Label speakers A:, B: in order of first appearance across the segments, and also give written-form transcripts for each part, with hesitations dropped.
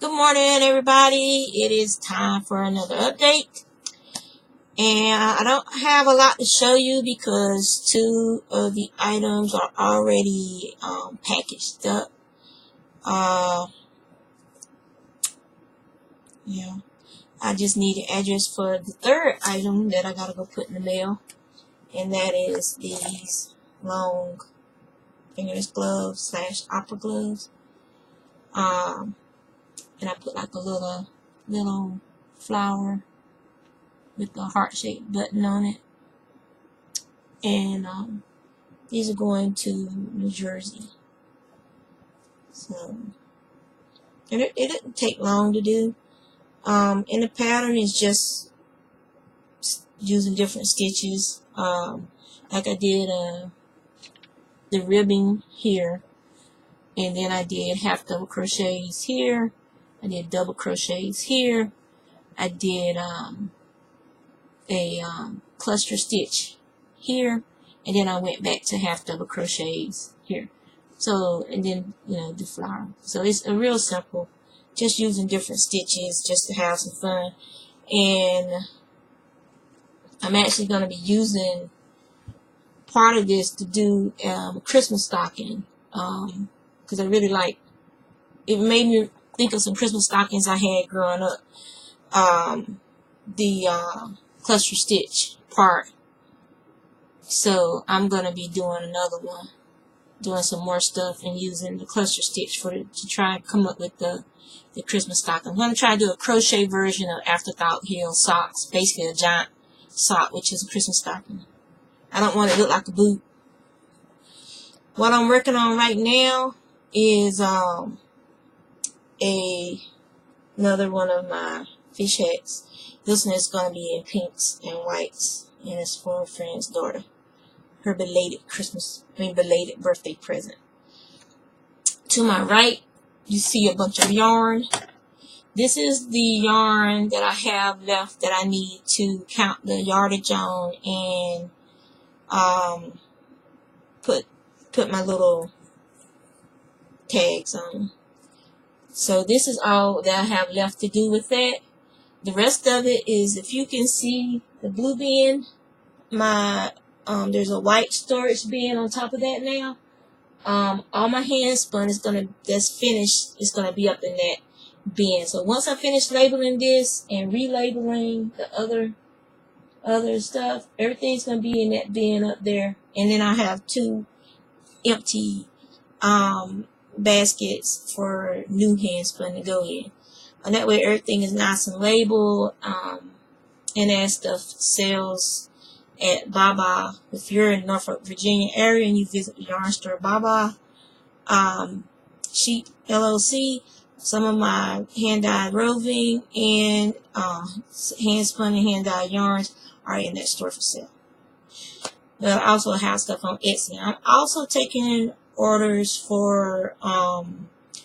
A: Good morning, everybody. It is time for another update. And I don't have a lot to show you because two of the items are already packaged up. Yeah, I just need an address for the third item that I gotta go put in the mail. And that is these long fingerless gloves / opera gloves. And I put like a little flower with the heart-shaped button on it. And these are going to New Jersey. So it didn't take long to do. And the pattern is just using different stitches. Like I did the ribbing here, and then I did half double crochets here. I did double crochets here. I did a cluster stitch here, and then I went back to half double crochets here. So, and then the flower. So it's a real simple, just using different stitches just to have some fun. And I'm actually going to be using part of this to do a Christmas stocking, because I really like it. Made me think of some Christmas stockings I had growing up. The cluster stitch part. So I'm going to be doing another one, doing some more stuff and using the cluster stitch to try and come up with the Christmas stocking. I'm going to try to do a crochet version of Afterthought heel socks, basically a giant sock, which is a Christmas stocking. I don't want it to look like a boot. What I'm working on right now is another one of my fish hats. This one is going to be in pinks and whites, and it's for a friend's daughter. Her belated birthday present. To my right, you see a bunch of yarn. This is the yarn that I have left that I need to count the yardage on and put my little tags on. So this is all that I have left to do with that. The rest of it is, if you can see the blue bin, there's a white storage bin on top of that now. All my hand spun that's finished is gonna be up in that bin. So once I finish labeling this and relabeling the other stuff, everything's gonna be in that bin up there. And then I have two empty baskets for new hand spun to go in. And that way everything is nice and labeled. And that stuff sells at Baba. If you're in Norfolk, Virginia area and you visit the yarn store Baba Sheep LLC, some of my hand-dyed roving and hand-spun and hand-dyed yarns are in that store for sale. But I also have stuff on Etsy. I'm also taking orders for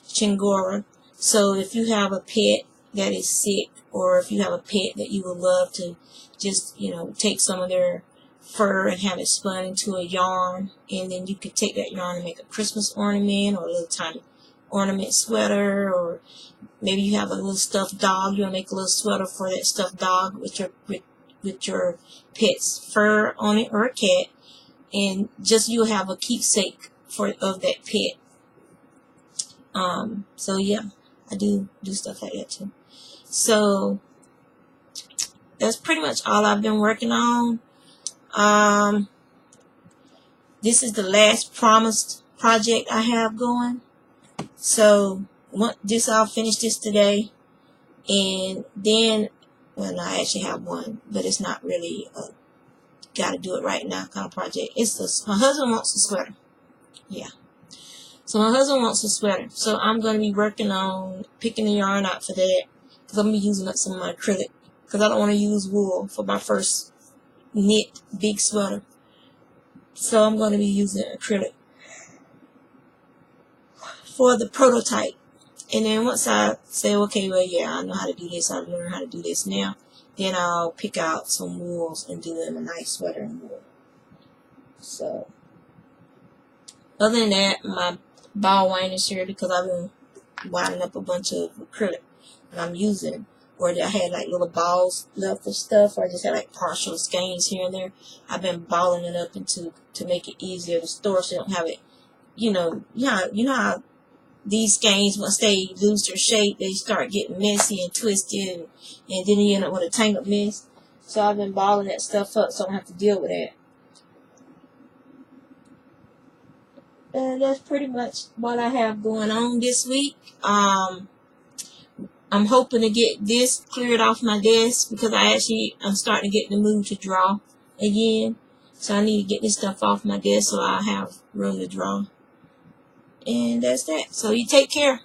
A: Chiengora. So if you have a pet that is sick, or if you have a pet that you would love to just, take some of their fur and have it spun into a yarn, and then you could take that yarn and make a Christmas ornament or a little tiny ornament sweater, or maybe you have a little stuffed dog, you want to make a little sweater for that stuffed dog with your pet's fur on it, or a cat, and just you'll have a keepsake of that pet. So yeah, I do stuff like that too. So that's pretty much all I've been working on. This is the last promised project I have going. So I'll finish this today, and then, well, I actually have one, but it's not really a gotta do it right now kind of project. My husband wants a sweater. Yeah. So my husband wants a sweater. So I'm going to be working on picking the yarn out for that, because I'm going to be using up some of my acrylic, because I don't want to use wool for my first knit big sweater. So I'm going to be using acrylic for the prototype. And then once I say, okay, well, yeah, I know how to do this, I've learned how to do this now, then I'll pick out some wools and do them a nice sweater in wool. So other than that, my ball winders here, because I've been winding up a bunch of acrylic that I'm using, or that I had like little balls left of stuff, or I just had like partial skeins here and there. I've been balling it up into to make it easier to store, so you don't have it. You know how these skeins, once they lose their shape, they start getting messy and twisted, and then you end up with a tangled mess. So I've been balling that stuff up, so I don't have to deal with that. And that's pretty much what I have going on this week. I'm hoping to get this cleared off my desk, because I'm starting to get in the mood to draw again. So I need to get this stuff off my desk so I have room to draw. And that's that. So you take care.